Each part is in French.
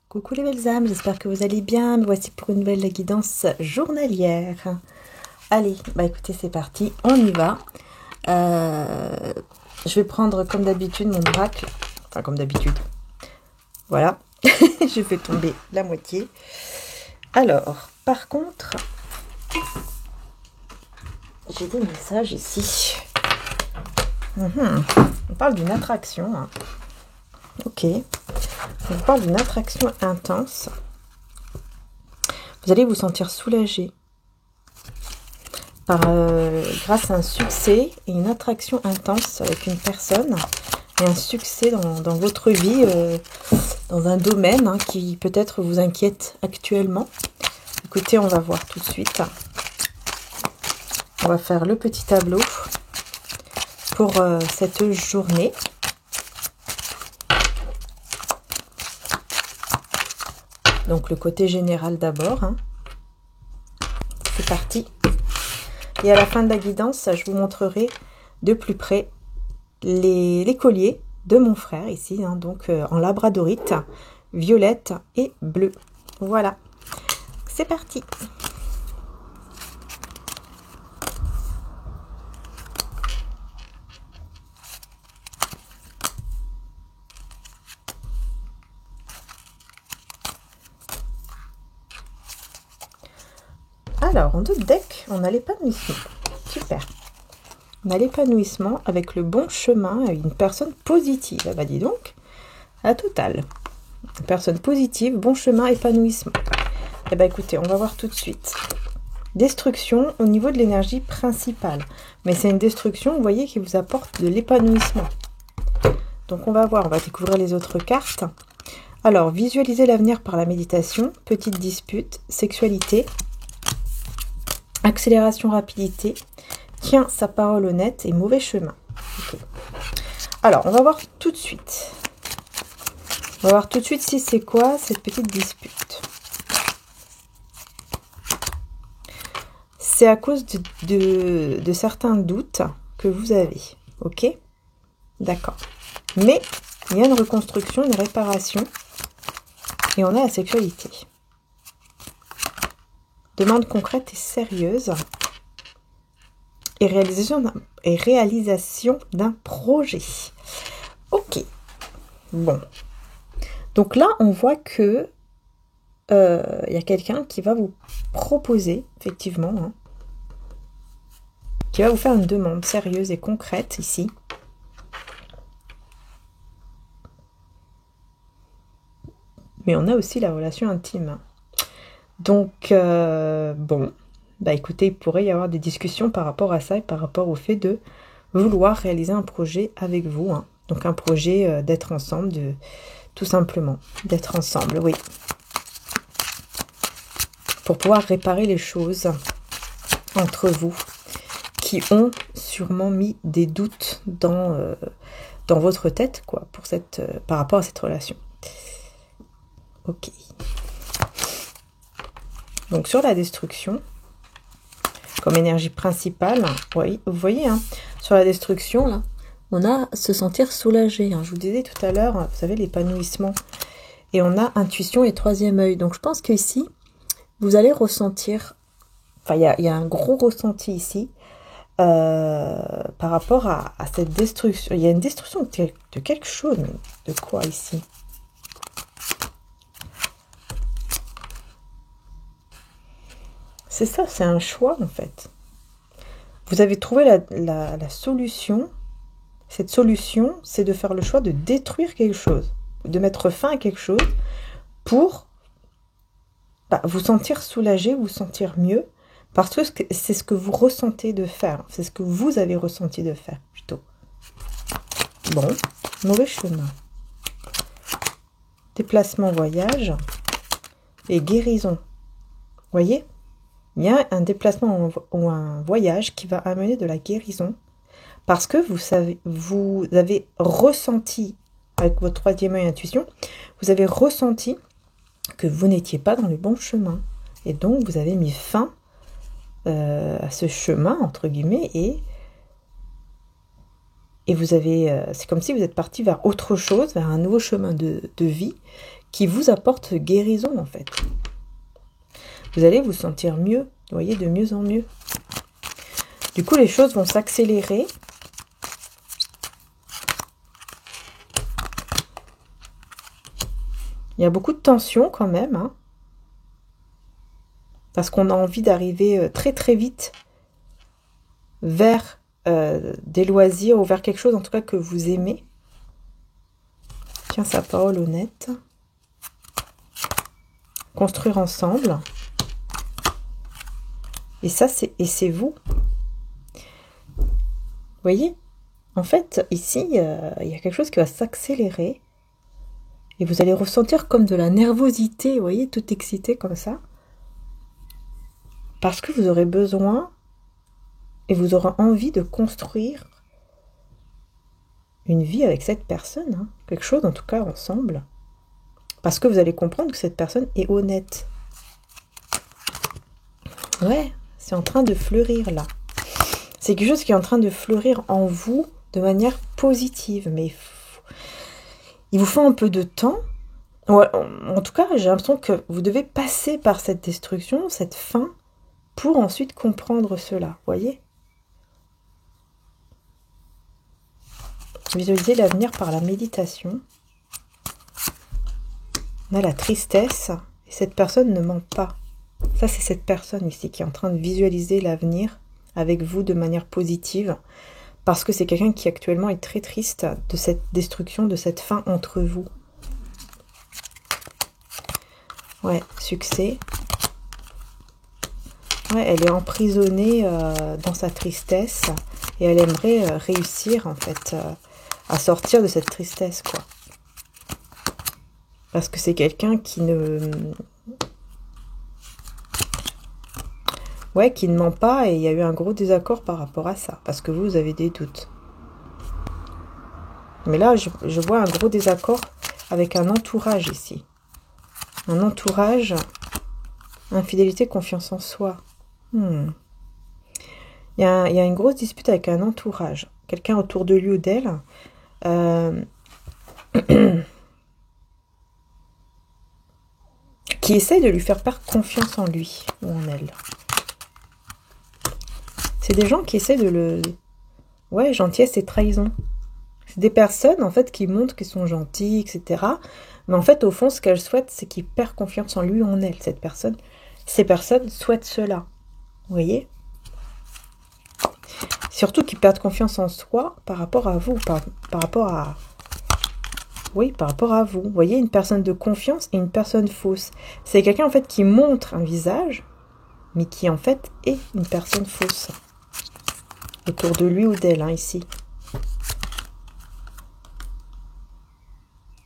Coucou les belles âmes, j'espère que vous allez bien. Me voici pour une nouvelle guidance journalière. Allez, bah écoutez, c'est parti, on y va. Je vais prendre comme d'habitude mon oracle. Enfin, comme d'habitude. Voilà, je fais tomber la moitié. Alors, par contre, j'ai des messages ici. On parle d'une attraction. Hein. Ok. On parle d'une attraction intense. Vous allez vous sentir soulagé grâce à un succès et une attraction intense avec une personne et un succès dans votre vie, dans un domaine hein, qui peut-être vous inquiète actuellement. Écoutez, on va voir tout de suite. On va faire le petit tableau pour cette journée. Donc le côté général d'abord. Hein. C'est parti. Et à la fin de la guidance, je vous montrerai de plus près les colliers de mon frère ici. Hein, donc en labradorite, violette et bleu. Voilà. C'est parti. Alors, en deux decks, on a l'épanouissement. Super. On a l'épanouissement avec le bon chemin, avec une personne positive. Ah bah dis donc, la totale. Une personne positive, bon chemin, épanouissement. Eh bah écoutez, on va voir tout de suite. Destruction au niveau de l'énergie principale. Mais c'est une destruction, vous voyez, qui vous apporte de l'épanouissement. Donc on va voir, on va découvrir les autres cartes. Alors, visualiser l'avenir par la méditation, petite dispute, sexualité, accélération, rapidité, tient sa parole honnête et mauvais chemin. Okay. Alors, on va voir tout de suite. On va voir tout de suite si c'est quoi cette petite dispute. C'est à cause de certains doutes que vous avez. Ok? D'accord. Mais il y a une reconstruction, une réparation. Et on a la sexualité. Demande concrète et sérieuse et réalisation d'un projet. Ok. Bon. Donc là, on voit que y a quelqu'un qui va vous proposer, effectivement, hein, qui va vous faire une demande sérieuse et concrète ici. Mais on a aussi la relation intime. Donc, bon, bah écoutez, il pourrait y avoir des discussions par rapport à ça et par rapport au fait de vouloir réaliser un projet avec vous. Hein. Donc, un projet d'être ensemble, tout simplement, d'être ensemble, oui. Pour pouvoir réparer les choses entre vous qui ont sûrement mis des doutes dans votre tête, quoi, par rapport à cette relation. Ok. Donc sur la destruction, comme énergie principale, oui, vous voyez, hein, sur la destruction, là, on a se sentir soulagé. Hein. Je vous disais tout à l'heure, vous savez, l'épanouissement. Et on a intuition et troisième œil. Donc je pense qu'ici, vous allez ressentir, enfin il y a un gros ressenti ici, par rapport à cette destruction. Il y a une destruction de quelque chose, mais de quoi ici ? C'est ça, c'est un choix en fait. Vous avez trouvé la solution. Cette solution, c'est de faire le choix de détruire quelque chose, de mettre fin à quelque chose pour vous sentir soulagé, vous sentir mieux, parce que c'est ce que vous ressentez de faire. C'est ce que vous avez ressenti de faire, plutôt. Bon, mauvais chemin. Déplacement, voyage et guérison. Voyez ? Il y a un déplacement ou un voyage qui va amener de la guérison parce que vous avez ressenti, avec votre troisième œil intuition, vous avez ressenti que vous n'étiez pas dans le bon chemin. Et donc, vous avez mis fin à ce chemin, entre guillemets, et vous avez, c'est comme si vous êtes parti vers autre chose, vers un nouveau chemin de vie qui vous apporte guérison, en fait. Vous allez vous sentir mieux, vous voyez, de mieux en mieux. Du coup, les choses vont s'accélérer. Il y a beaucoup de tension quand même, hein, parce qu'on a envie d'arriver très très vite vers des loisirs ou vers quelque chose en tout cas que vous aimez. Tiens, sa parole honnête. Construire ensemble. Et ça, c'est vous. Vous voyez? En fait, ici, il y a quelque chose qui va s'accélérer. Et vous allez ressentir comme de la nervosité, vous voyez, tout excité comme ça. Parce que vous aurez besoin et vous aurez envie de construire une vie avec cette personne. Hein. Quelque chose, en tout cas, ensemble. Parce que vous allez comprendre que cette personne est honnête. Ouais, c'est en train de fleurir là. C'est quelque chose qui est en train de fleurir en vous de manière positive. Mais il vous faut un peu de temps. Ouais, en tout cas, j'ai l'impression que vous devez passer par cette destruction, cette fin, pour ensuite comprendre cela. Vous voyez? Visualisez l'avenir par la méditation. On a la tristesse. Et cette personne ne ment pas. Ça, c'est cette personne ici qui est en train de visualiser l'avenir avec vous de manière positive. Parce que c'est quelqu'un qui actuellement est très triste de cette destruction, de cette fin entre vous. Ouais, succès. Ouais, elle est emprisonnée dans sa tristesse. Et elle aimerait réussir, en fait, à sortir de cette tristesse, quoi. Parce que c'est quelqu'un qui ne... Ouais, qui ne ment pas, et il y a eu un gros désaccord par rapport à ça, parce que vous avez des doutes. Mais là, je vois un gros désaccord avec un entourage ici. Un entourage, infidélité, confiance en soi. Il y a une grosse dispute avec un entourage. Quelqu'un autour de lui ou d'elle. Qui essaye de lui faire perdre confiance en lui ou en elle. C'est des gens qui essaient de le... Ouais, gentillesse et trahison. C'est des personnes, en fait, qui montrent qu'ils sont gentils, etc. Mais en fait, au fond, ce qu'elles souhaitent, c'est qu'ils perdent confiance en lui ou en elle, cette personne. Ces personnes souhaitent cela. Vous voyez? Surtout qu'ils perdent confiance en soi par rapport à vous, par rapport à... Oui, par rapport à vous. Vous voyez, une personne de confiance et une personne fausse. C'est quelqu'un, en fait, qui montre un visage, mais qui, en fait, est une personne fausse. Autour de lui ou d'elle, hein, ici.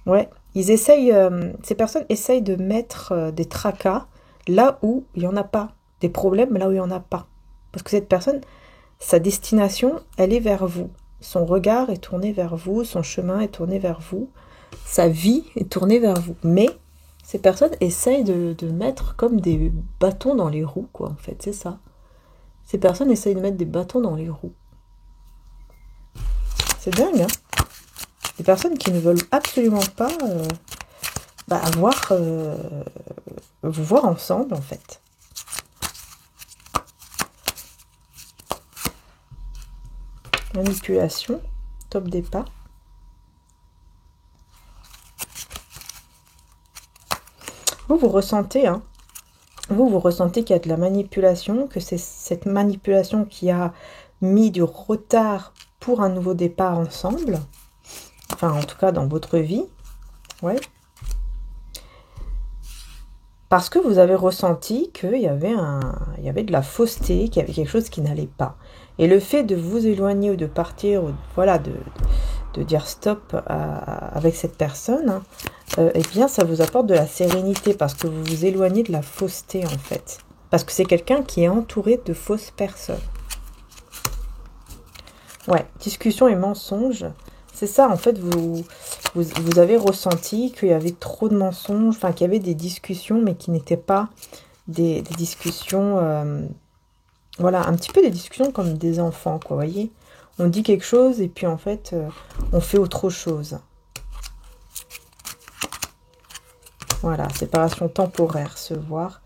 Ouais, ils essayent... ces personnes essayent de mettre des tracas là où il n'y en a pas. Des problèmes là où il n'y en a pas. Parce que cette personne, sa destination, elle est vers vous. Son regard est tourné vers vous, son chemin est tourné vers vous. Sa vie est tournée vers vous. Mais ces personnes essayent de mettre comme des bâtons dans les roues, quoi, en fait, c'est ça. Ces personnes essayent de mettre des bâtons dans les roues. C'est dingue, hein. Des personnes qui ne veulent absolument pas vous voir ensemble, en fait. Manipulation, top départ. Vous ressentez, hein, vous ressentez qu'il y a de la manipulation, que c'est cette manipulation qui a mis du retard pour un nouveau départ ensemble. Enfin, en tout cas, dans votre vie. Ouais. Parce que vous avez ressenti qu'il y avait de la fausseté, qu'il y avait quelque chose qui n'allait pas. Et le fait de vous éloigner ou de partir, ou voilà, de dire stop avec cette personne, eh bien, ça vous apporte de la sérénité parce que vous vous éloignez de la fausseté, en fait. Parce que c'est quelqu'un qui est entouré de fausses personnes. Ouais, discussion et mensonges. C'est ça, en fait, vous avez ressenti qu'il y avait trop de mensonges, enfin, qu'il y avait des discussions, mais qui n'étaient pas des discussions... voilà, un petit peu des discussions comme des enfants, quoi, vous voyez. On dit quelque chose et puis, en fait, on fait autre chose. Voilà, séparation temporaire, se voir.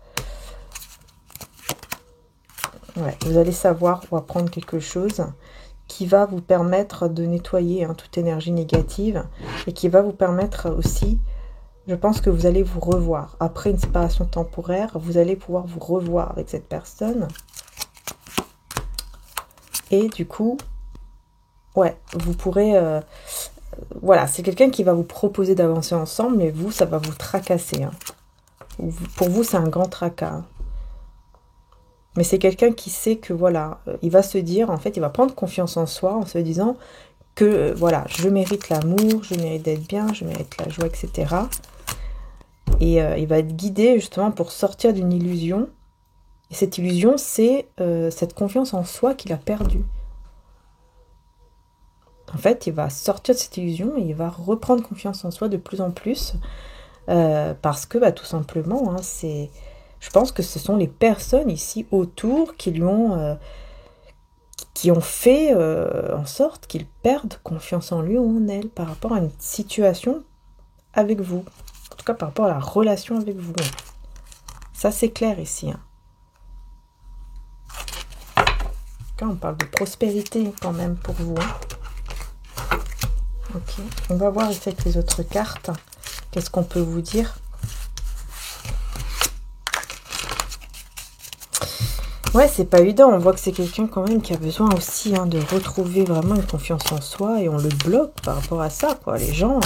Ouais, vous allez savoir ou apprendre quelque chose qui va vous permettre de nettoyer toute énergie négative et qui va vous permettre aussi, je pense que vous allez vous revoir. Après une séparation temporaire, vous allez pouvoir vous revoir avec cette personne. Et du coup, ouais, vous pourrez... voilà, c'est quelqu'un qui va vous proposer d'avancer ensemble, mais vous, ça va vous tracasser. Hein. Pour vous, c'est un grand tracas. Hein. Mais c'est quelqu'un qui sait que, voilà, il va se dire, en fait, il va prendre confiance en soi en se disant que, voilà, je mérite l'amour, je mérite d'être bien, je mérite la joie, etc. Et il va être guidé, justement, pour sortir d'une illusion. Et cette illusion, c'est cette confiance en soi qu'il a perdue. En fait, il va sortir de cette illusion et il va reprendre confiance en soi de plus en plus. Parce que, tout simplement, c'est... Je pense que ce sont les personnes ici autour qui lui ont... qui ont fait en sorte qu'il perde confiance en lui ou en elle par rapport à une situation avec vous. En tout cas, par rapport à la relation avec vous. Ça, c'est clair ici. Hein. Quand on parle de prospérité quand même pour vous. Hein. Ok, on va voir ici avec les autres cartes. Qu'est-ce qu'on peut vous dire? Ouais, c'est pas évident. On voit que c'est quelqu'un quand même qui a besoin aussi de retrouver vraiment une confiance en soi et on le bloque par rapport à ça, quoi. Les gens,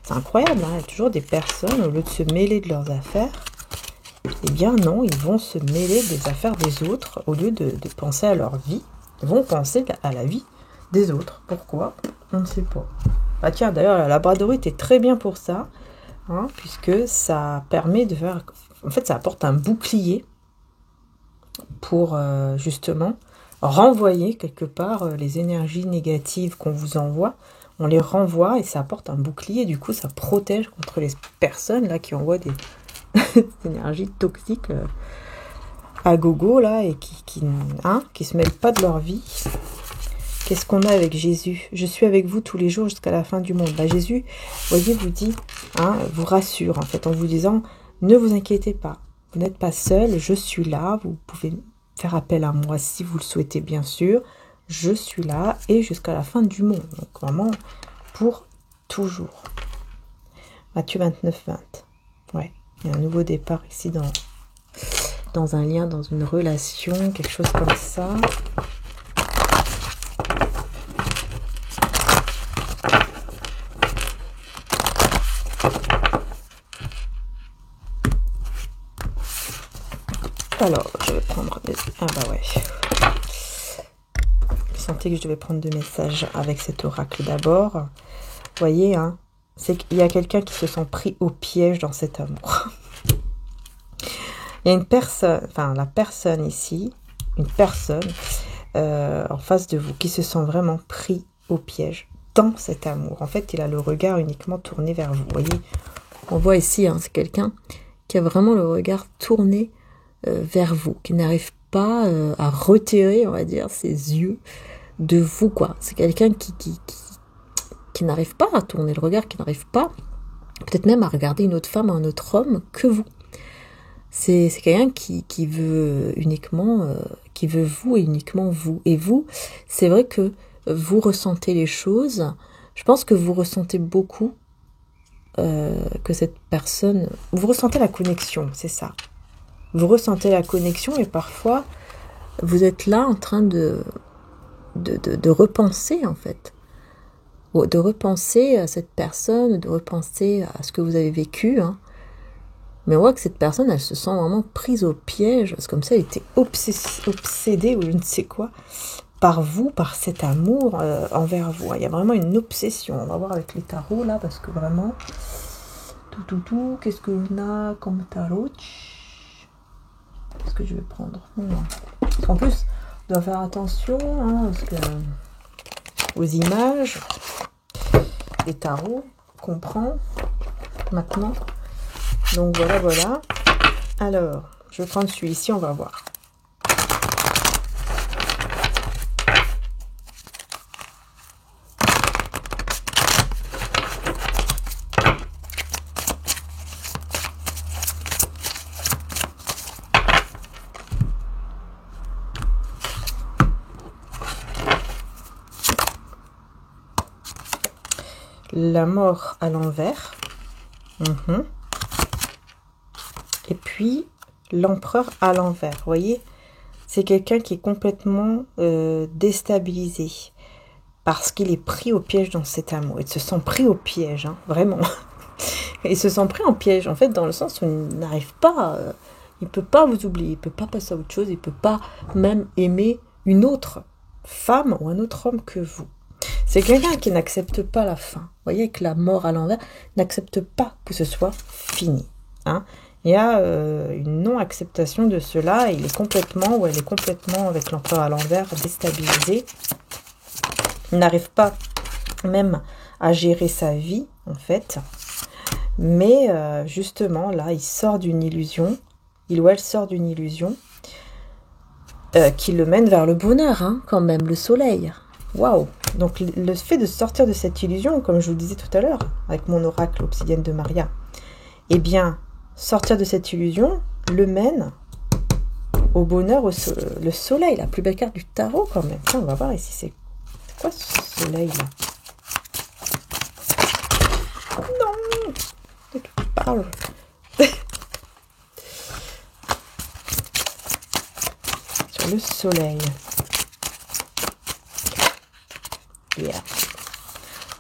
c'est incroyable. Hein. Il y a toujours des personnes, au lieu de se mêler de leurs affaires, eh bien non, ils vont se mêler des affaires des autres au lieu de penser à leur vie. Ils vont penser à la vie des autres. Pourquoi? On ne sait pas. Ah tiens, d'ailleurs, la labradorite est très bien pour ça, puisque ça permet de faire... En fait, ça apporte un bouclier pour justement renvoyer quelque part les énergies négatives qu'on vous envoie. On les renvoie et ça apporte un bouclier. Du coup, ça protège contre les personnes là qui envoient des énergies toxiques à gogo là et qui se mêlent pas de leur vie. Qu'est-ce qu'on a avec Jésus? Je suis avec vous tous les jours jusqu'à la fin du monde. Jésus, voyez, vous dit, vous rassure en fait en vous disant, ne vous inquiétez pas, vous n'êtes pas seul, je suis là, vous pouvez faire appel à moi si vous le souhaitez bien sûr, je suis là et jusqu'à la fin du monde. Donc vraiment pour toujours. Matthieu 29, 20. Ouais, il y a un nouveau départ ici dans un lien, dans une relation, quelque chose comme ça. Alors, je vais prendre... Ah bah ouais. Je sentais que je devais prendre deux messages avec cet oracle d'abord. Vous voyez, c'est qu'il y a quelqu'un qui se sent pris au piège dans cet amour. Il y a une personne, enfin la personne ici, une personne en face de vous qui se sent vraiment pris au piège dans cet amour. En fait, il a le regard uniquement tourné vers vous. Vous voyez, on voit ici, c'est quelqu'un qui a vraiment le regard tourné vers vous, qui n'arrive pas à retirer, on va dire, ses yeux de vous, quoi. C'est quelqu'un qui n'arrive pas à tourner le regard, qui n'arrive pas, peut-être même à regarder une autre femme, un autre homme que vous. C'est quelqu'un qui veut uniquement, qui veut vous et uniquement vous. Et vous, c'est vrai que vous ressentez les choses. Je pense que vous ressentez beaucoup que cette personne... Vous ressentez la connexion, c'est ça. Vous ressentez la connexion et parfois, vous êtes là en train de repenser, en fait. De repenser à cette personne, de repenser à ce que vous avez vécu. Mais on voit que cette personne, elle se sent vraiment prise au piège. C'est comme ça, elle était obsédée ou je ne sais quoi, par vous, par cet amour envers vous. Il y a vraiment une obsession. On va voir avec les tarots, là, parce que vraiment... Qu'est-ce que l'on a comme tarot? Qu'est-ce que je vais prendre? Non. Parce qu'en plus, on doit faire attention aux images, les tarots, qu'on prend maintenant. Donc voilà. Alors, je vais prendre celui-ci, on va voir. La mort à l'envers. Et puis, l'empereur à l'envers. Vous voyez, c'est quelqu'un qui est complètement déstabilisé. Parce qu'il est pris au piège dans cet amour. Il se sent pris au piège, hein, vraiment. Il se sent pris en piège, en fait, dans le sens où il n'arrive pas... il ne peut pas vous oublier, il ne peut pas passer à autre chose, il ne peut pas même aimer une autre femme ou un autre homme que vous. C'est quelqu'un qui n'accepte pas la fin. Vous voyez, avec la mort à l'envers, n'accepte pas que ce soit fini. Hein. Il y a une non-acceptation de cela. Il est complètement, ou elle est complètement, avec l'empereur à l'envers, déstabilisée. Il n'arrive pas même à gérer sa vie, en fait. Mais justement, là, il sort d'une illusion. Il ou elle sort d'une illusion qui le mène vers le bonheur, hein, quand même, le soleil. Waouh! Donc le fait de sortir de cette illusion, comme je vous le disais tout à l'heure, avec mon oracle obsidienne de Maria, eh bien, sortir de cette illusion le mène au bonheur, le soleil, la plus belle carte du tarot quand même. Tiens, on va voir ici, c'est quoi ce soleil-là? Non! De qui tu parles? Sur le soleil. Yeah.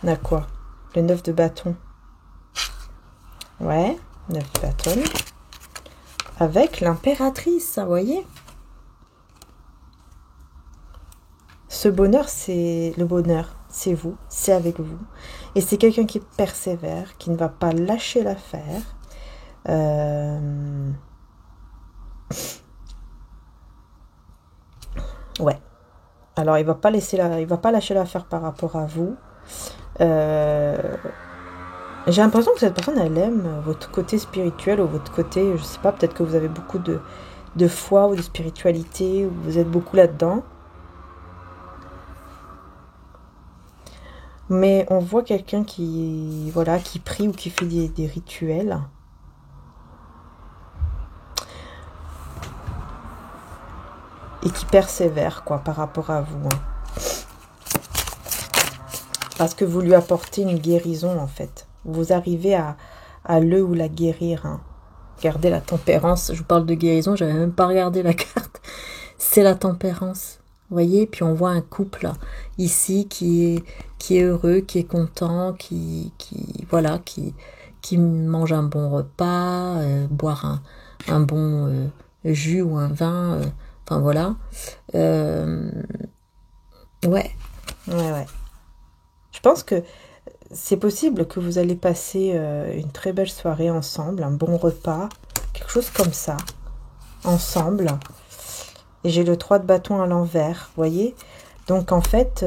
On a quoi? Le 9 de bâton. Ouais, 9 de bâton. Avec l'impératrice, vous voyez? Ce bonheur, c'est le bonheur. C'est vous, c'est avec vous. Et c'est quelqu'un qui persévère, qui ne va pas lâcher l'affaire. Ouais. Alors, il va pas lâcher l'affaire par rapport à vous. J'ai l'impression que cette personne, elle aime votre côté spirituel ou votre côté, je sais pas, peut-être que vous avez beaucoup de foi ou de spiritualité, ou vous êtes beaucoup là-dedans. Mais on voit quelqu'un qui prie ou qui fait des rituels. Et qui persévère, quoi, par rapport à vous. Hein. Parce que vous lui apportez une guérison, en fait. Vous arrivez à le ou la guérir. Hein. Regardez la tempérance. Je vous parle de guérison, j'avais même pas regardé la carte. C'est la tempérance. Vous voyez, puis on voit un couple ici qui est heureux, qui est content, qui mange un bon repas, boire un bon jus ou un vin... Enfin, voilà. Ouais. Je pense que c'est possible que vous allez passer une très belle soirée ensemble, un bon repas, quelque chose comme ça, ensemble. Et j'ai le 3 de bâton à l'envers, vous voyez? Donc, en fait,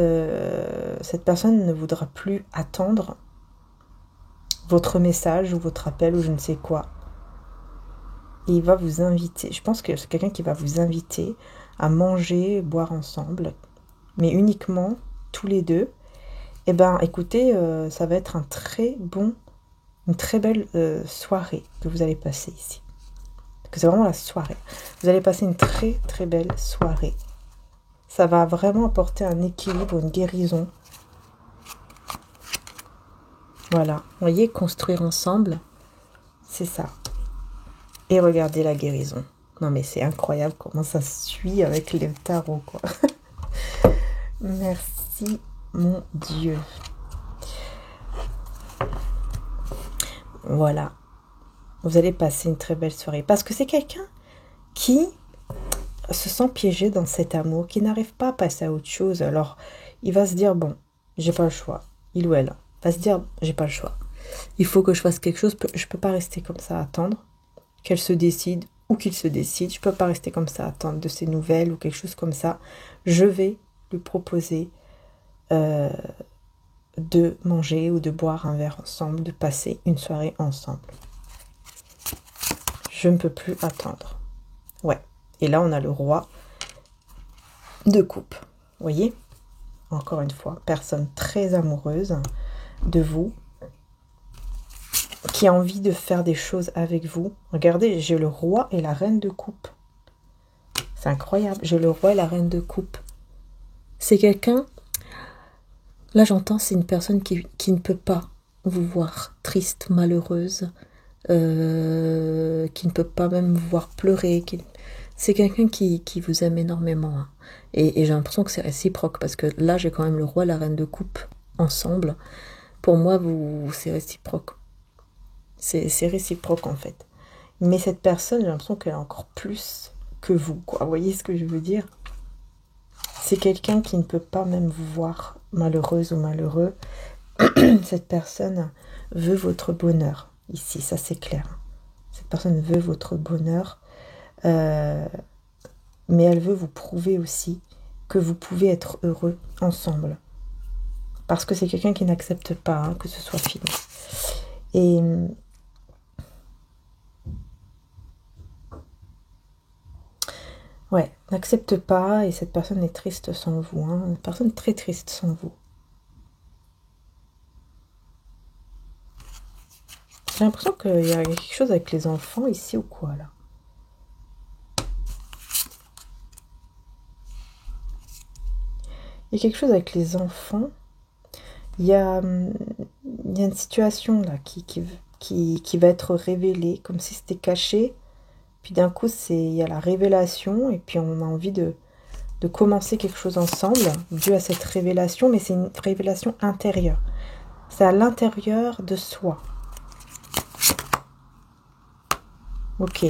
cette personne ne voudra plus attendre votre message ou votre appel ou je ne sais quoi. Et il va vous inviter. Je pense que c'est quelqu'un qui va vous inviter à manger, boire ensemble. Mais uniquement, tous les deux. Eh bien, écoutez, ça va être une très belle soirée que vous allez passer ici. Parce que c'est vraiment la soirée. Vous allez passer une très, très belle soirée. Ça va vraiment apporter un équilibre, une guérison. Voilà. Vous voyez, construire ensemble, c'est ça. Et regardez la guérison. Non mais c'est incroyable comment ça suit avec les tarots, quoi. Merci, mon Dieu. Voilà. Vous allez passer une très belle soirée. Parce que c'est quelqu'un qui se sent piégé dans cet amour, qui n'arrive pas à passer à autre chose. Alors, il va se dire, bon, j'ai pas le choix. Il ou elle va se dire, j'ai pas le choix. Il faut que je fasse quelque chose. Je peux pas rester comme ça à attendre qu'elle se décide ou qu'il se décide. Je ne peux pas rester comme ça, attendre de ses nouvelles ou quelque chose comme ça. Je vais lui proposer de manger ou de boire un verre ensemble, de passer une soirée ensemble. Je ne peux plus attendre. Ouais. Et là, on a le roi de coupe. Vous voyez? Encore une fois, personne très amoureuse de vous, qui a envie de faire des choses avec vous. Regardez, j'ai le roi et la reine de coupe. C'est incroyable. J'ai le roi et la reine de coupe. C'est quelqu'un... Là, j'entends, c'est une personne qui ne peut pas vous voir triste, malheureuse, qui ne peut pas même vous voir pleurer. C'est quelqu'un qui vous aime énormément. Hein. Et j'ai l'impression que c'est réciproque, parce que là, j'ai quand même le roi et la reine de coupe ensemble. Pour moi, c'est réciproque. C'est réciproque, en fait. Mais cette personne, j'ai l'impression qu'elle a encore plus que vous, quoi. Vous voyez ce que je veux dire? C'est quelqu'un qui ne peut pas même vous voir malheureuse ou malheureux. Cette personne veut votre bonheur. Ici, ça c'est clair. Cette personne veut votre bonheur. Mais elle veut vous prouver aussi que vous pouvez être heureux ensemble. Parce que c'est quelqu'un qui n'accepte pas que ce soit fini. Et... ouais, n'accepte pas, et cette personne est triste sans vous. Hein, une personne très triste sans vous. J'ai l'impression qu'il y a quelque chose avec les enfants ici ou quoi, là? Il y a quelque chose avec les enfants. Il y a une situation là qui va être révélée, comme si c'était caché. Puis d'un coup, il y a la révélation, et puis on a envie de commencer quelque chose ensemble, dû à cette révélation, mais c'est une révélation intérieure. C'est à l'intérieur de soi. Ok.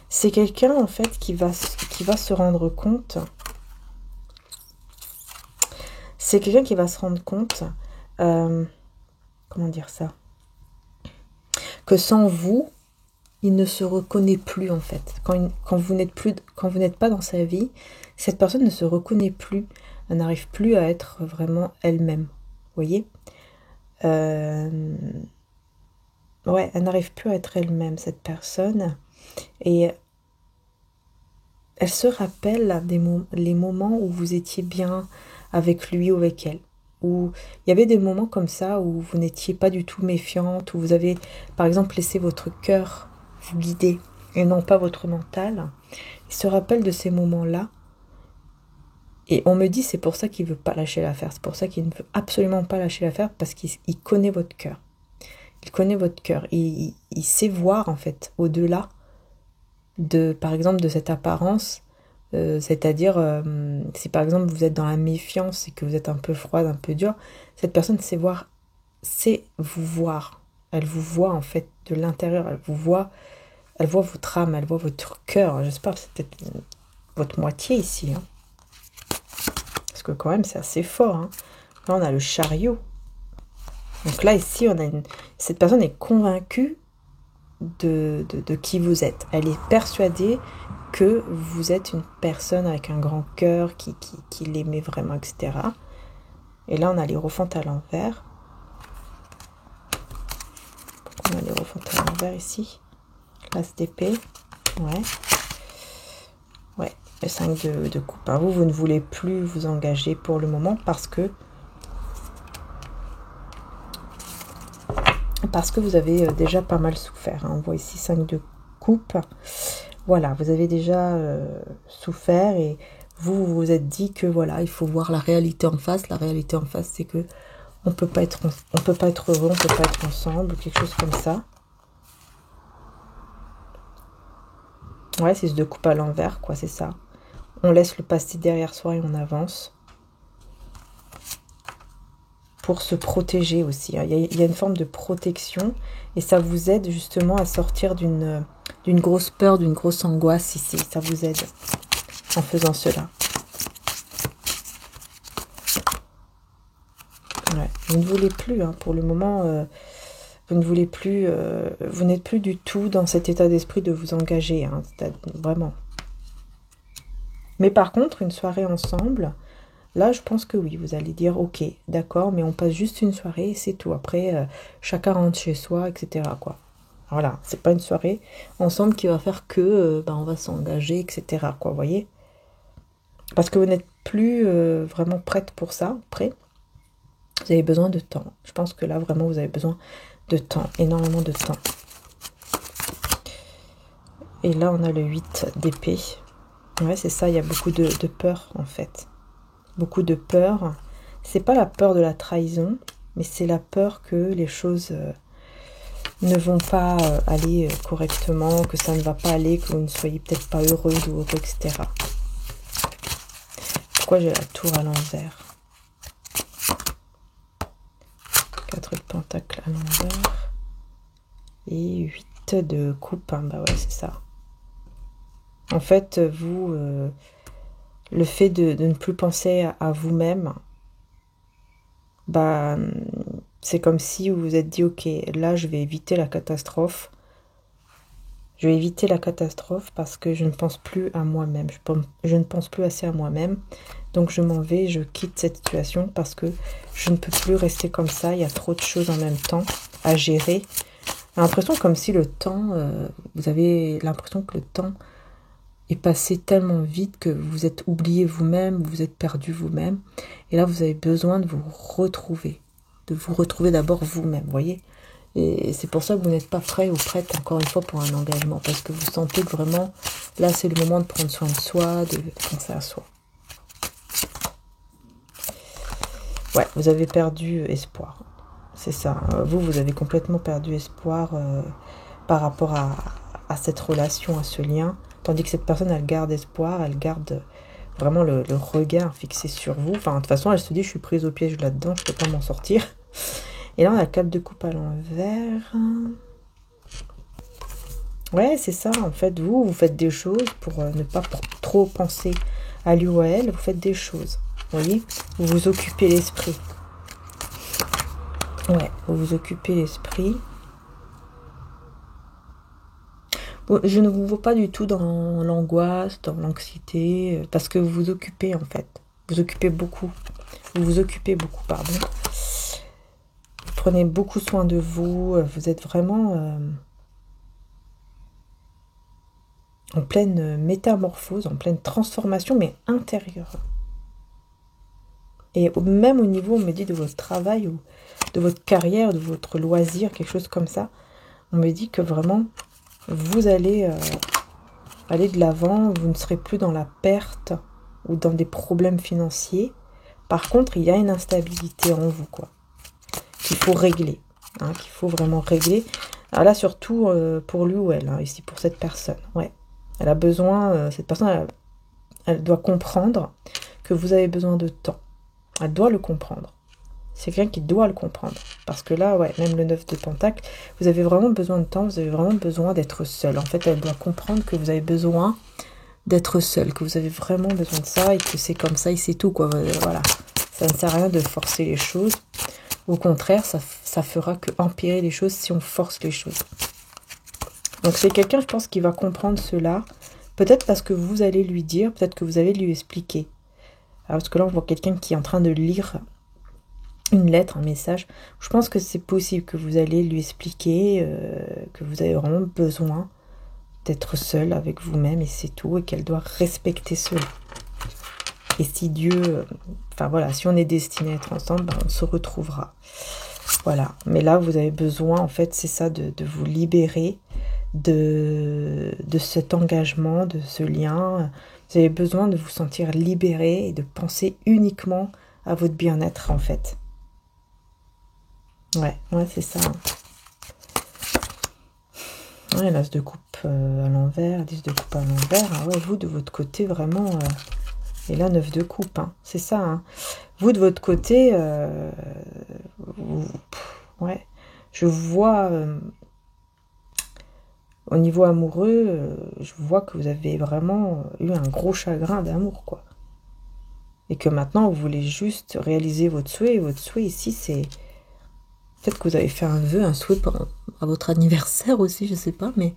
C'est quelqu'un, en fait, qui va se rendre compte. C'est quelqu'un qui va se rendre compte... comment dire ça? Que sans vous, il ne se reconnaît plus, en fait. Quand vous n'êtes pas dans sa vie, cette personne ne se reconnaît plus. Elle n'arrive plus à être vraiment elle-même. Vous voyez? Ouais, elle n'arrive plus à être elle-même, cette personne. Et elle se rappelle les moments où vous étiez bien avec lui ou avec elle. Où il y avait des moments comme ça où vous n'étiez pas du tout méfiante, où vous avez, par exemple, laissé votre cœur vous guider et non pas votre mental. Il se rappelle de ces moments-là. Et on me dit, c'est pour ça qu'il ne veut pas lâcher l'affaire. C'est pour ça qu'il ne veut absolument pas lâcher l'affaire, parce qu'il connaît votre cœur. Il connaît votre cœur. Il sait voir, en fait, au-delà par exemple, de cette apparence. C'est-à-dire, si par exemple vous êtes dans la méfiance et que vous êtes un peu froide, un peu dure, cette personne sait vous voir. Elle vous voit, en fait, de l'intérieur. Elle voit votre âme, elle voit votre cœur. J'espère que c'est peut-être votre moitié ici. Hein. Parce que quand même, c'est assez fort. Hein. Là, on a le chariot. Donc là, ici, cette personne est convaincue de qui vous êtes. Elle est persuadée que vous êtes une personne avec un grand cœur, qui l'aimait vraiment, etc. Et là, on a l'Hiérophante à l'envers. Pourquoi on a l'Hiérophante à l'envers ici? L'As d'épée. Ouais. Ouais, le 5 de coupe. Hein. Vous ne voulez plus vous engager pour le moment parce que vous avez déjà pas mal souffert. Hein. On voit ici 5 de coupe. Voilà, vous avez déjà souffert et vous vous êtes dit que voilà, il faut voir la réalité en face. La réalité en face, c'est que on peut pas être heureux, on peut pas être ensemble, quelque chose comme ça. Ouais, c'est 6 de coupe à l'envers, quoi, c'est ça. On laisse le passé derrière soi et on avance. Pour se protéger aussi. Il y a une forme de protection et ça vous aide justement à sortir d'une grosse peur, d'une grosse angoisse ici. Ça vous aide en faisant cela. Ouais, Vous ne voulez plus, hein, pour le moment, vous ne voulez plus, vous n'êtes plus du tout dans cet état d'esprit de vous engager, hein, vraiment. Mais par contre, une soirée ensemble, là, je pense que oui, vous allez dire, ok, d'accord, mais on passe juste une soirée et c'est tout. Après, chacun rentre chez soi, etc., quoi. Voilà, c'est pas une soirée ensemble qui va faire que, on va s'engager, etc., quoi, vous voyez. Parce que vous n'êtes plus vraiment prête pour ça, prêt. Vous avez besoin de temps. Je pense que là, vraiment, vous avez besoin de temps, énormément de temps. Et là, on a le 8 d'épée. Ouais, c'est ça, il y a beaucoup de peur, en fait. Beaucoup de peur. C'est pas la peur de la trahison, mais c'est la peur que les choses ne vont pas aller correctement, que ça ne va pas aller, que vous ne soyez peut-être pas heureuse ou heureux, etc. Pourquoi j'ai la tour à l'envers? 4 de pentacle à l'envers. Et 8 de coupe, hein, bah ouais, c'est ça. En fait, vous, le fait de ne plus penser à vous-même, bah, c'est comme si vous vous êtes dit, ok, là, je vais éviter la catastrophe. Je vais éviter la catastrophe parce que je ne pense plus à moi-même. Je ne pense plus assez à moi-même. Donc, je m'en vais, je quitte cette situation parce que je ne peux plus rester comme ça. Il y a trop de choses en même temps à gérer. J'ai l'impression comme si le temps, vous avez l'impression que le temps est passé tellement vite que vous êtes oublié vous-même, vous êtes perdu vous-même. Et là, vous avez besoin de vous retrouver. De vous retrouver d'abord vous-même, vous voyez. Et c'est pour ça que vous n'êtes pas prêt ou prête, encore une fois, pour un engagement. Parce que vous sentez que vraiment, là, c'est le moment de prendre soin de soi, de penser à soi. Ouais, vous avez perdu espoir. C'est ça. Vous avez complètement perdu espoir par rapport à cette relation, à ce lien. Tandis que cette personne, elle garde espoir, elle garde vraiment le regard fixé sur vous. Enfin, de toute façon, elle se dit, je suis prise au piège là-dedans, je ne peux pas m'en sortir. Et là, on a la 4 de coupe à l'envers. Ouais, c'est ça. En fait, vous faites des choses pour ne pas trop penser à lui ou à elle. Vous faites des choses. Vous voyez? Vous vous occupez l'esprit. Ouais, vous vous occupez l'esprit. Bon, je ne vous vois pas du tout dans l'angoisse, dans l'anxiété, parce que vous vous occupez, en fait. Vous occupez beaucoup. Vous vous occupez beaucoup, pardon. Vous prenez beaucoup soin de vous. Vous êtes vraiment en pleine métamorphose, en pleine transformation, mais intérieure. Et même au niveau, on me dit, de votre travail, ou de votre carrière, de votre loisir, quelque chose comme ça, on me dit que vraiment, vous allez aller de l'avant, vous ne serez plus dans la perte ou dans des problèmes financiers. Par contre, il y a une instabilité en vous, quoi, qu'il faut régler, hein, qu'il faut vraiment régler. Alors là, surtout pour lui ou elle, hein, ici, pour cette personne, ouais. Elle a besoin, cette personne, elle doit comprendre que vous avez besoin de temps. Elle doit le comprendre. C'est quelqu'un qui doit le comprendre. Parce que là, ouais, même le 9 de pentacle, vous avez vraiment besoin de temps, vous avez vraiment besoin d'être seul. En fait, elle doit comprendre que vous avez besoin d'être seul, que vous avez vraiment besoin de ça et que c'est comme ça et c'est tout, quoi. Voilà. Ça ne sert à rien de forcer les choses. Au contraire, ça fera que empirer les choses si on force les choses. Donc c'est quelqu'un, je pense, qui va comprendre cela. Peut-être parce que vous allez lui dire, peut-être que vous allez lui expliquer. Alors, parce que là, on voit quelqu'un qui est en train de lire une lettre, un message. Je pense que c'est possible que vous allez lui expliquer que vous avez vraiment besoin d'être seul avec vous-même et c'est tout, et qu'elle doit respecter cela. Et si Dieu, enfin voilà, si on est destiné à être ensemble, on se retrouvera. Voilà. Mais là, vous avez besoin, en fait, c'est ça, de vous libérer de cet engagement, de ce lien. Vous avez besoin de vous sentir libéré et de penser uniquement à votre bien-être, en fait. Ouais, c'est ça. Ouais, l'as de coupe à l'envers, 10 de coupe à l'envers. Ah ouais, vous, de votre côté, vraiment... Et là, 9 de coupe, hein. C'est ça, hein. Vous, de votre côté... ouais, je vois... au niveau amoureux, je vois que vous avez vraiment eu un gros chagrin d'amour, quoi. Et que maintenant, vous voulez juste réaliser votre souhait. Et votre souhait, ici, Peut-être que vous avez fait un vœu, un souhait à votre anniversaire aussi, je sais pas, mais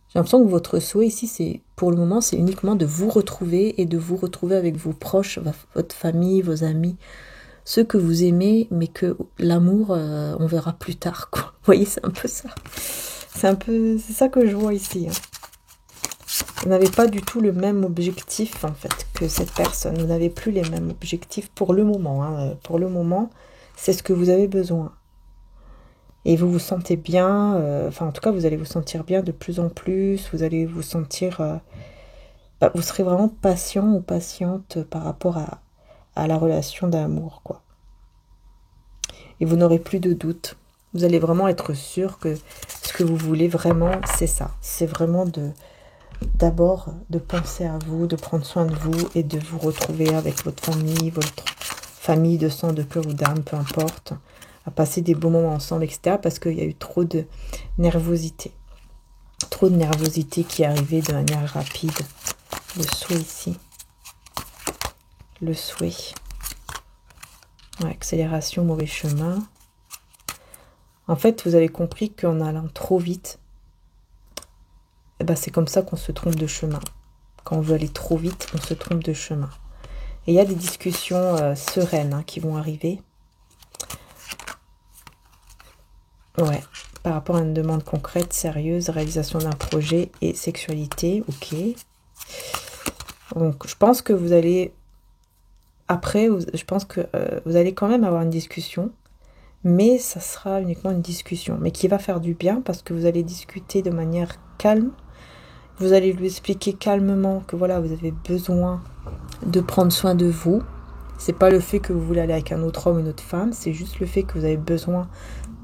j'ai l'impression que votre souhait ici, c'est pour le moment, c'est uniquement de vous retrouver et de vous retrouver avec vos proches, votre famille, vos amis, ceux que vous aimez, mais que l'amour, on verra plus tard, quoi. Vous voyez, c'est un peu ça. C'est ça que je vois ici. Hein. Vous n'avez pas du tout le même objectif, en fait, que cette personne. Vous n'avez plus les mêmes objectifs pour le moment. Hein. Pour le moment, c'est ce que vous avez besoin. Et vous vous sentez bien, enfin en tout cas vous allez vous sentir bien de plus en plus, vous allez vous sentir, vous serez vraiment patient ou patiente par rapport à la relation d'amour, quoi. Et vous n'aurez plus de doute. Vous allez vraiment être sûr que ce que vous voulez vraiment, c'est ça. C'est vraiment d'abord de penser à vous, de prendre soin de vous et de vous retrouver avec votre famille de sang, de cœur ou d'âme, peu importe. À passer des bons moments ensemble, etc. Parce qu'il y a eu trop de nervosité. Trop de nervosité qui est arrivée de manière rapide. Le souhait ici. Le souhait. Ouais, accélération, mauvais chemin. En fait, vous avez compris qu'en allant trop vite, eh ben, c'est comme ça qu'on se trompe de chemin. Quand on veut aller trop vite, on se trompe de chemin. Et il y a des discussions sereines hein, qui vont arriver. Ouais, par rapport à une demande concrète, sérieuse, réalisation d'un projet et sexualité, ok. Donc, je pense que vous allez, après, je pense que vous allez quand même avoir une discussion, mais ça sera uniquement une discussion, mais qui va faire du bien parce que vous allez discuter de manière calme. Vous allez lui expliquer calmement que voilà, vous avez besoin de prendre soin de vous. C'est pas le fait que vous voulez aller avec un autre homme ou une autre femme, c'est juste le fait que vous avez besoin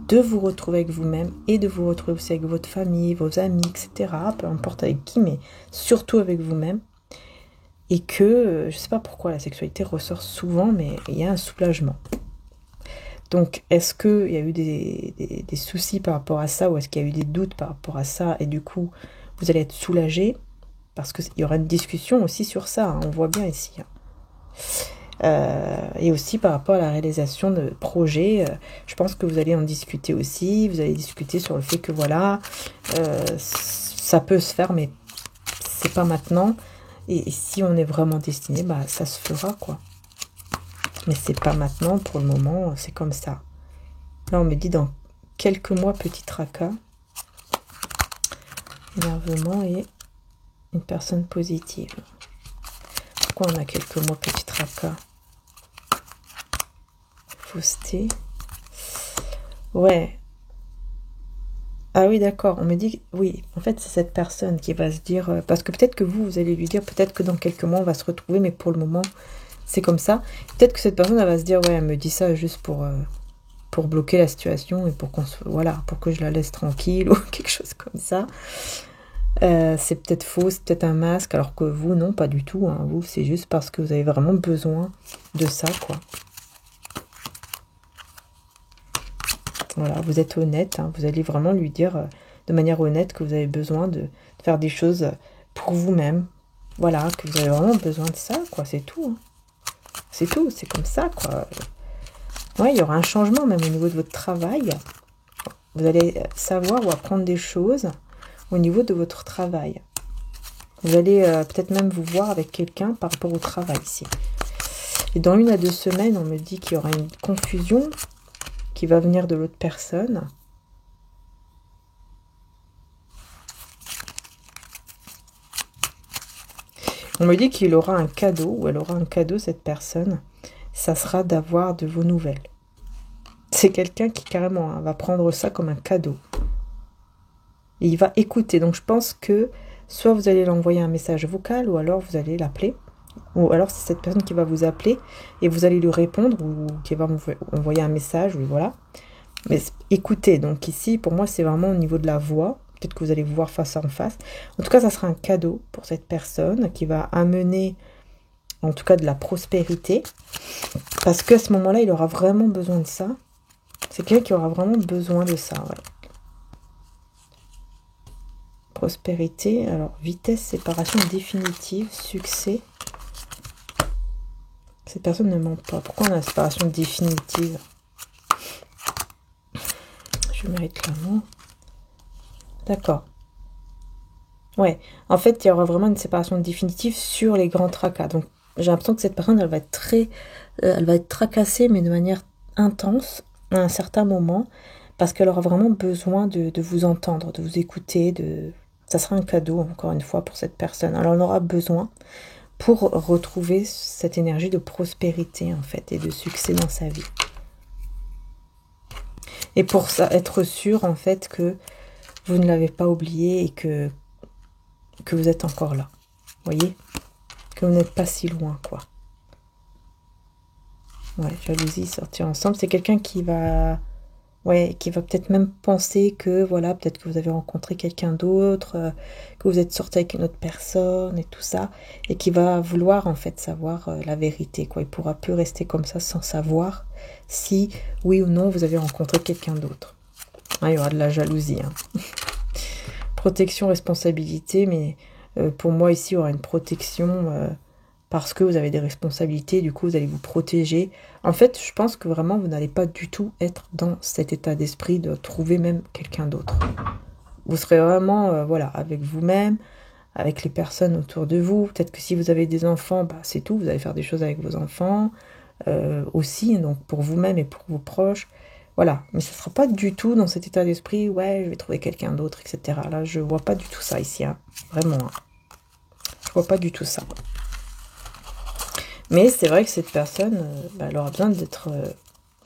de vous retrouver avec vous-même et de vous retrouver aussi avec votre famille, vos amis, etc. Peu importe avec qui, mais surtout avec vous-même. Et que, je sais pas pourquoi la sexualité ressort souvent, mais il y a un soulagement. Donc, est-ce qu'il y a eu des soucis par rapport à ça ou est-ce qu'il y a eu des doutes par rapport à ça et du coup, vous allez être soulagé parce qu'il y aura une discussion aussi sur ça, hein, on voit bien ici. Hein. Et aussi par rapport à la réalisation de projets, je pense que vous allez en discuter aussi, vous allez discuter sur le fait que voilà, ça peut se faire, mais c'est pas maintenant, et si on est vraiment destiné, bah ça se fera, quoi. Mais c'est pas maintenant, pour le moment, c'est comme ça. Là, on me dit dans quelques mois, petit tracas, énervement et une personne positive. Pourquoi on a quelques mois, petit tracas? Fausseté. Ouais. Ah oui, d'accord. On me dit, oui, en fait, c'est cette personne qui va se dire, parce que peut-être que vous allez lui dire, peut-être que dans quelques mois, on va se retrouver, mais pour le moment, c'est comme ça. Peut-être que cette personne, elle va se dire, ouais, elle me dit ça juste pour bloquer la situation et pour voilà, pour que je la laisse tranquille ou quelque chose comme ça. C'est peut-être faux, c'est peut-être un masque, alors que vous, non, pas du tout. Hein. Vous, c'est juste parce que vous avez vraiment besoin de ça, quoi. Voilà, vous êtes honnête, hein, vous allez vraiment lui dire de manière honnête que vous avez besoin de faire des choses pour vous-même. Voilà, que vous avez vraiment besoin de ça, quoi, c'est tout. Hein. C'est tout, c'est comme ça, quoi. Ouais, il y aura un changement même au niveau de votre travail. Vous allez savoir ou apprendre des choses au niveau de votre travail. Vous allez peut-être même vous voir avec quelqu'un par rapport au travail ici. Et dans 1 à 2 semaines, on me dit qu'il y aura une confusion qui va venir de l'autre personne. On me dit qu'il aura un cadeau, ou elle aura un cadeau, cette personne. Ça sera d'avoir de vos nouvelles. C'est quelqu'un qui carrément va prendre ça comme un cadeau. Et il va écouter. Donc je pense que soit vous allez l'envoyer un message vocal, ou alors vous allez l'appeler. Ou alors c'est cette personne qui va vous appeler et vous allez lui répondre ou qui va vous envoyer un message, ou voilà. Mais écoutez, donc ici, pour moi, c'est vraiment au niveau de la voix. Peut-être que vous allez vous voir face en face. En tout cas, ça sera un cadeau pour cette personne qui va amener, en tout cas, de la prospérité. Parce qu'à ce moment-là, il aura vraiment besoin de ça. C'est quelqu'un qui aura vraiment besoin de ça, ouais. Prospérité, alors vitesse, séparation définitive, succès. Cette personne ne ment pas. Pourquoi on a la séparation définitive? je mérite l'amour. D'accord. Ouais, en fait, il y aura vraiment une séparation définitive sur les grands tracas. Donc, j'ai l'impression que cette personne, elle va être elle va être tracassée, mais de manière intense, à un certain moment, parce qu'elle aura vraiment besoin de vous entendre, de vous écouter, ça sera un cadeau, encore une fois, pour cette personne. Alors, elle en aura besoin pour retrouver cette énergie de prospérité, en fait, et de succès dans sa vie. Et pour ça, être sûr, en fait, que vous ne l'avez pas oublié et que vous êtes encore là. Vous voyez? Que vous n'êtes pas si loin, quoi. Ouais, jalousie, sortir ensemble. C'est quelqu'un qui va... Ouais, qui va peut-être même penser que, voilà, peut-être que vous avez rencontré quelqu'un d'autre, que vous êtes sorti avec une autre personne et tout ça, et qui va vouloir, en fait, savoir la vérité, quoi. Il pourra plus rester comme ça sans savoir si, oui ou non, vous avez rencontré quelqu'un d'autre. Ah, il y aura de la jalousie, hein. Protection, responsabilité, mais pour moi, ici, il y aura une protection parce que vous avez des responsabilités, du coup, vous allez vous protéger. En fait, je pense que vraiment, vous n'allez pas du tout être dans cet état d'esprit de trouver même quelqu'un d'autre. Vous serez vraiment, voilà, avec vous-même, avec les personnes autour de vous. Peut-être que si vous avez des enfants, bah, c'est tout, vous allez faire des choses avec vos enfants aussi, donc pour vous-même et pour vos proches. Voilà, mais ce ne sera pas du tout dans cet état d'esprit, ouais, je vais trouver quelqu'un d'autre, etc. Là, je vois pas du tout ça ici, hein. Vraiment. Hein. Je vois pas du tout ça. Mais c'est vrai que cette personne, bah, elle aura besoin d'être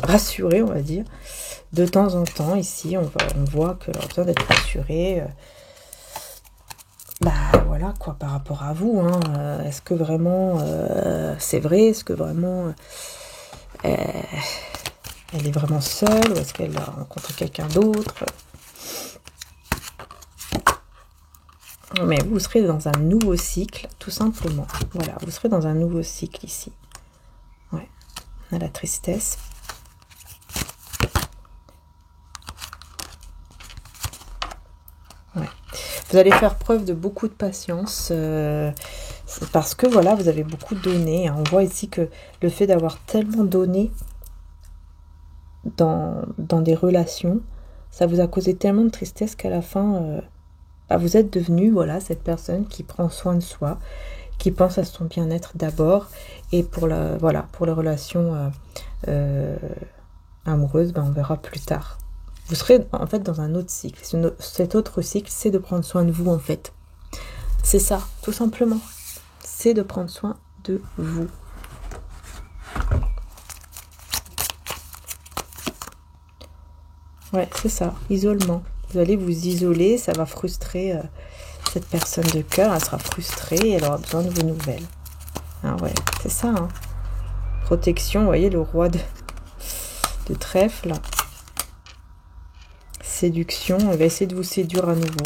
rassurée, on va dire. De temps en temps, ici, on voit qu'elle aura besoin d'être rassurée. Bah voilà, quoi, par rapport à vous. Hein. Est-ce que vraiment c'est vrai? Est-ce que vraiment elle est vraiment seule? Ou est-ce qu'elle a rencontré quelqu'un d'autre? Mais vous serez dans un nouveau cycle, tout simplement. Voilà, vous serez dans un nouveau cycle ici. Ouais, on a la tristesse. Ouais. Vous allez faire preuve de beaucoup de patience parce que voilà, vous avez beaucoup donné. Hein. On voit ici que le fait d'avoir tellement donné dans des relations, ça vous a causé tellement de tristesse qu'à la fin... vous êtes devenu, voilà, cette personne qui prend soin de soi, qui pense à son bien-être d'abord, et pour la, voilà, pour les relations amoureuses, on verra plus tard. Vous serez en fait dans un autre cycle. Cet autre cycle, c'est de prendre soin de vous en fait. C'est ça, tout simplement. C'est de prendre soin de vous. Ouais, c'est ça, isolement. Vous allez vous isoler, ça va frustrer cette personne de cœur, elle sera frustrée et elle aura besoin de vos nouvelles. Ah ouais, c'est ça. Hein. Protection, vous voyez, le roi de trèfle. Séduction, elle va essayer de vous séduire à nouveau.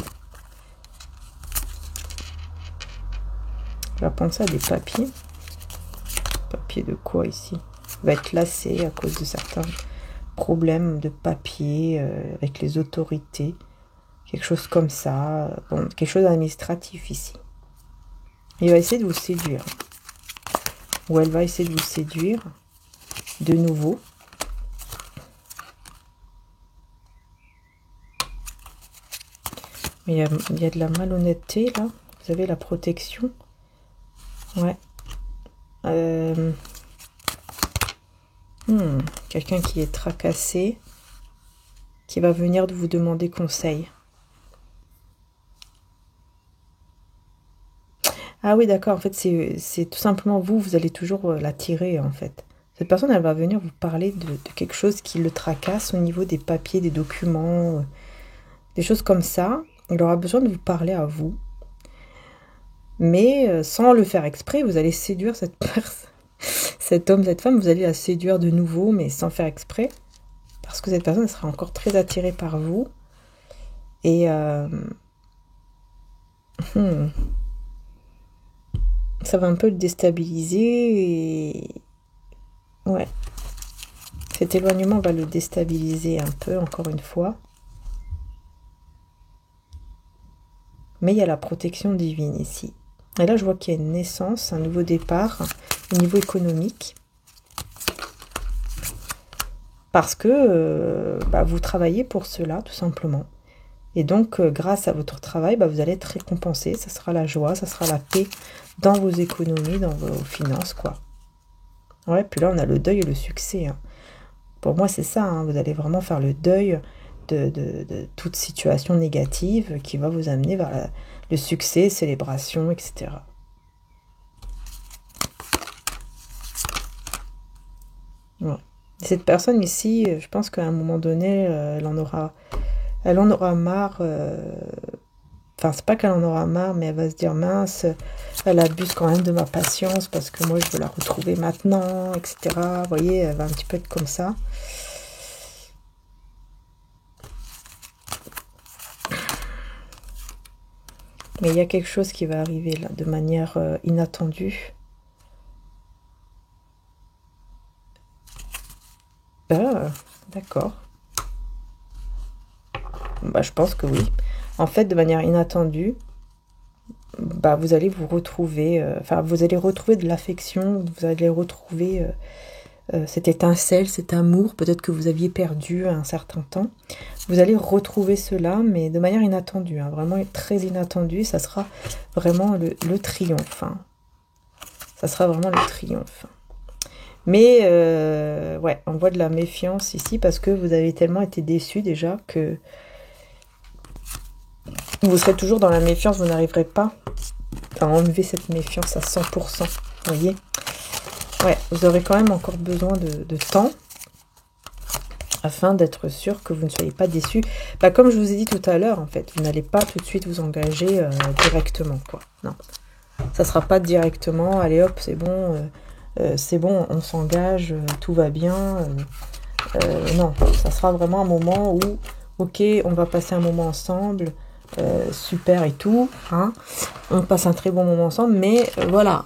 Elle va penser à des papiers. Papier de quoi ici? Elle va être lassée à cause de certains problèmes de papier avec les autorités. Quelque chose comme ça. Bon, quelque chose d'administratif ici. Il va essayer de vous séduire. Ou elle va essayer de vous séduire de nouveau. Mais il y a de la malhonnêteté là. Vous avez la protection. Ouais. Quelqu'un qui est tracassé, qui va venir de vous demander conseil. Ah oui, d'accord. En fait, c'est tout simplement vous allez toujours l'attirer, en fait. Cette personne, elle va venir vous parler de quelque chose qui le tracasse au niveau des papiers, des documents, des choses comme ça. Il aura besoin de vous parler à vous. Mais sans le faire exprès, vous allez séduire cette personne. Cet homme, cette femme, vous allez la séduire de nouveau, mais sans faire exprès. Parce que cette personne, elle sera encore très attirée par vous. Et... ça va un peu le déstabiliser. Et... ouais. Cet éloignement va le déstabiliser un peu, encore une fois. Mais il y a la protection divine ici. Et là, je vois qu'il y a une naissance, un nouveau départ au niveau économique. parce que vous travaillez pour cela, tout simplement. Et donc, grâce à votre travail, vous allez être récompensé. Ça sera la joie, ça sera la paix dans vos économies, dans vos finances, quoi. Ouais, puis là, on a le deuil et le succès. Hein. Pour moi, c'est ça. Hein. Vous allez vraiment faire le deuil de toute situation négative qui va vous amener vers le succès, célébration, etc. Ouais. Cette personne ici, je pense qu'à un moment donné, elle en aura marre. Enfin, c'est pas qu'elle en aura marre, mais elle va se dire mince, elle abuse quand même de ma patience parce que moi je veux la retrouver maintenant, etc. Vous voyez, elle va un petit peu être comme ça. Mais il y a quelque chose qui va arriver là de manière inattendue. Ah, d'accord. Je pense que oui. En fait, de manière inattendue, vous allez vous retrouver, vous allez retrouver de l'affection, vous allez retrouver cette étincelle, cet amour, peut-être que vous aviez perdu un certain temps. Vous allez retrouver cela, mais de manière inattendue, hein, vraiment très inattendue. Ça sera vraiment le triomphe. Hein. Ça sera vraiment le triomphe. Mais, ouais, on voit de la méfiance ici parce que vous avez tellement été déçus déjà que vous serez toujours dans la méfiance, vous n'arriverez pas à enlever cette méfiance à 100%. Vous voyez ? Ouais, vous aurez quand même encore besoin de temps afin d'être sûr que vous ne soyez pas déçus. Comme je vous ai dit tout à l'heure, en fait, vous n'allez pas tout de suite vous engager directement, quoi. Non, ça ne sera pas directement, allez hop, c'est bon, on s'engage, tout va bien. Non, ça sera vraiment un moment où, ok, on va passer un moment ensemble, super et tout, hein. On passe un très bon moment ensemble, mais voilà,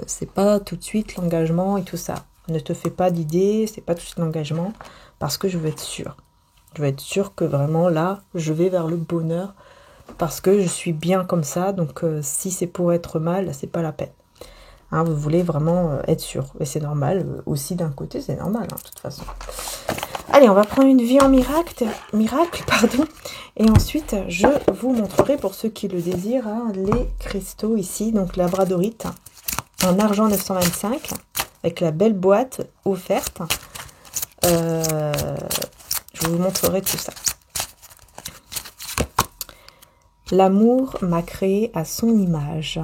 c'est pas tout de suite l'engagement et tout ça. Ne te fais pas d'idées, c'est pas tout de suite l'engagement, parce que je veux être sûre. Je veux être sûre que vraiment là, je vais vers le bonheur, parce que je suis bien comme ça, donc si c'est pour être mal, c'est pas la peine. Hein, vous voulez vraiment être sûr, et c'est normal, aussi d'un côté, c'est normal, hein, de toute façon. Allez, on va prendre une vie en miracle, et ensuite, je vous montrerai, pour ceux qui le désirent, hein, les cristaux ici, donc labradorite, en argent 925, avec la belle boîte offerte. Je vous montrerai tout ça. L'amour m'a créé à son image.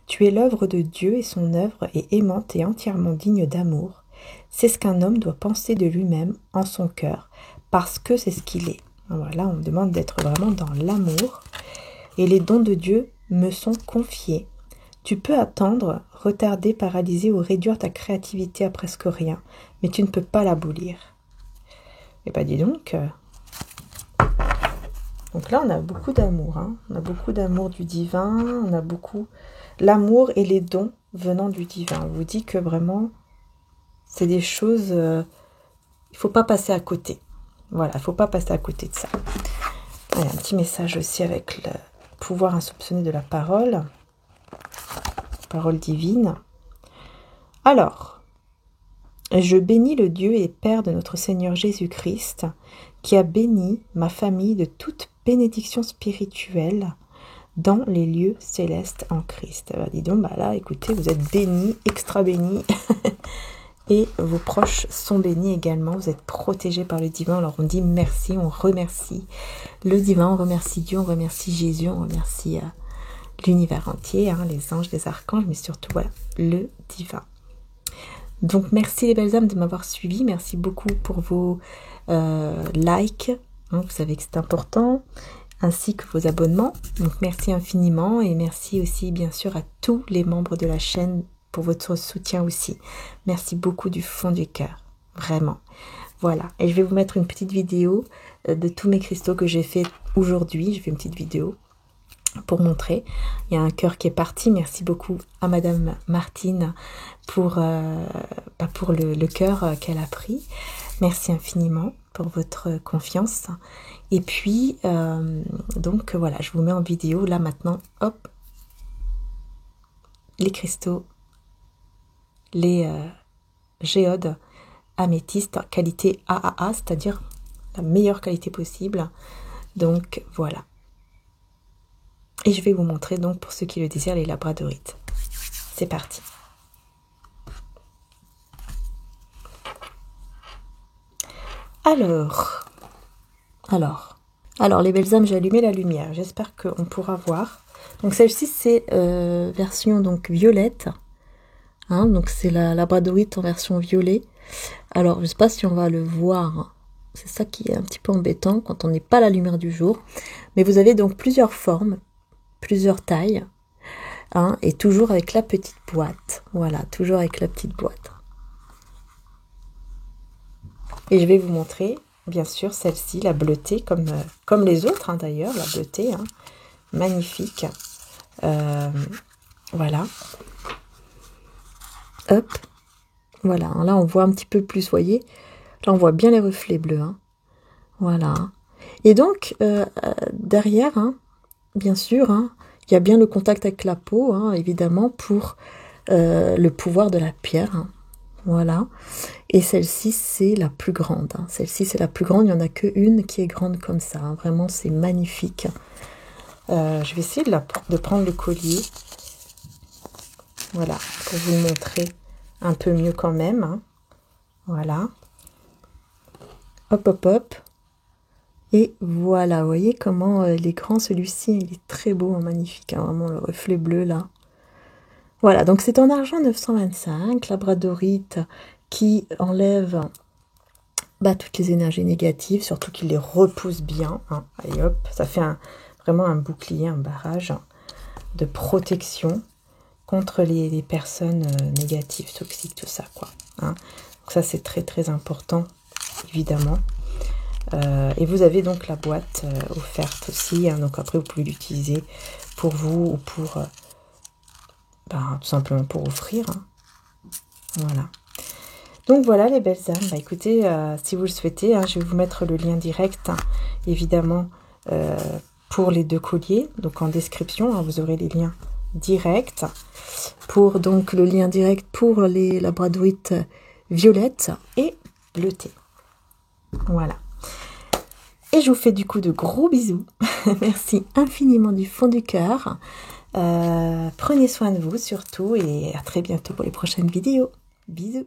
Tu es l'œuvre de Dieu et son œuvre est aimante et entièrement digne d'amour. C'est ce qu'un homme doit penser de lui-même en son cœur, parce que c'est ce qu'il est. Voilà, on me demande d'être vraiment dans l'amour. Et les dons de Dieu me sont confiés. Tu peux attendre, retarder, paralyser ou réduire ta créativité à presque rien, mais tu ne peux pas l'abolir. Et dis donc... Donc là, on a beaucoup d'amour. Hein. On a beaucoup d'amour du divin. On a beaucoup... L'amour et les dons venant du divin. On vous dit que vraiment, c'est des choses... il ne faut pas passer à côté. Voilà, il ne faut pas passer à côté de ça. Allez, un petit message aussi avec le pouvoir insoupçonné de la parole. Parole divine. Alors, je bénis le Dieu et Père de notre Seigneur Jésus-Christ, qui a béni ma famille de toute bénédiction spirituelle dans les lieux célestes en Christ. Dis donc, là, écoutez, vous êtes bénis, extra bénis, et vos proches sont bénis également, vous êtes protégés par le divin. Alors on dit merci, on remercie le divin, on remercie Dieu, on remercie Jésus, on remercie l'univers entier, hein, les anges, les archanges, mais surtout, voilà, le divin. Donc merci les belles âmes de m'avoir suivi, merci beaucoup pour vos likes, hein, vous savez que c'est important, ainsi que vos abonnements. Donc merci infiniment et merci aussi bien sûr à tous les membres de la chaîne pour votre soutien aussi. Merci beaucoup du fond du cœur, vraiment. Voilà, et je vais vous mettre une petite vidéo de tous mes cristaux que j'ai fait aujourd'hui. Je fais une petite vidéo pour montrer. Il y a un cœur qui est parti. Merci beaucoup à Madame Martine pour le cœur qu'elle a pris. Merci infiniment pour votre confiance. Et puis, donc voilà, je vous mets en vidéo là maintenant, hop, les cristaux, les géodes améthyste qualité AAA, c'est-à-dire la meilleure qualité possible. Donc voilà. Et je vais vous montrer donc pour ceux qui le désirent les labradorites. C'est parti. Alors les belles âmes, j'ai allumé la lumière. J'espère qu'on pourra voir. Donc celle-ci c'est version donc violette. Hein, donc c'est la labradorite en version violet. Alors je sais pas si on va le voir. C'est ça qui est un petit peu embêtant quand on n'est pas à la lumière du jour. Mais vous avez donc plusieurs formes, plusieurs tailles. Hein, et toujours avec la petite boîte. Voilà, toujours avec la petite boîte. Et je vais vous montrer, bien sûr, celle-ci, la bleutée, comme les autres, hein, d'ailleurs, la bleutée, hein, magnifique. Voilà. Hop. Voilà, là, on voit un petit peu plus, voyez. Là, on voit bien les reflets bleus. Hein. Voilà. Et donc, derrière, hein, bien sûr, hein, il y a bien le contact avec la peau, hein, évidemment, pour le pouvoir de la pierre. Hein. Voilà. Et celle-ci, c'est la plus grande. Hein. Celle-ci, c'est la plus grande. Il n'y en a qu'une qui est grande comme ça. Hein. Vraiment, c'est magnifique. Je vais essayer de prendre le collier. Voilà, pour vous le montrer un peu mieux quand même. Hein. Voilà. Hop, hop, hop. Et voilà, vous voyez comment il est grand celui-ci. Il est très beau, hein, magnifique. Hein, vraiment, le reflet bleu, là. Voilà, donc c'est en argent 925, labradorite qui enlève toutes les énergies négatives, surtout qu'il les repousse bien. Hein. Allez hop, ça fait vraiment un bouclier, un barrage de protection contre les personnes négatives, toxiques, tout ça, quoi. Hein. Donc ça, c'est très très important, évidemment. Et vous avez donc la boîte offerte aussi. Hein. Donc après, vous pouvez l'utiliser pour vous ou pour... tout simplement pour offrir. Hein. Voilà. Donc voilà les belles âmes. Écoutez, si vous le souhaitez, hein, je vais vous mettre le lien direct, hein, évidemment, pour les deux colliers. Donc en description, hein, vous aurez les liens directs. Pour donc le lien direct pour les labradorites violettes et bleutées. Voilà. Et je vous fais du coup de gros bisous. Merci infiniment du fond du cœur. Prenez soin de vous surtout et à très bientôt pour les prochaines vidéos. Bisous.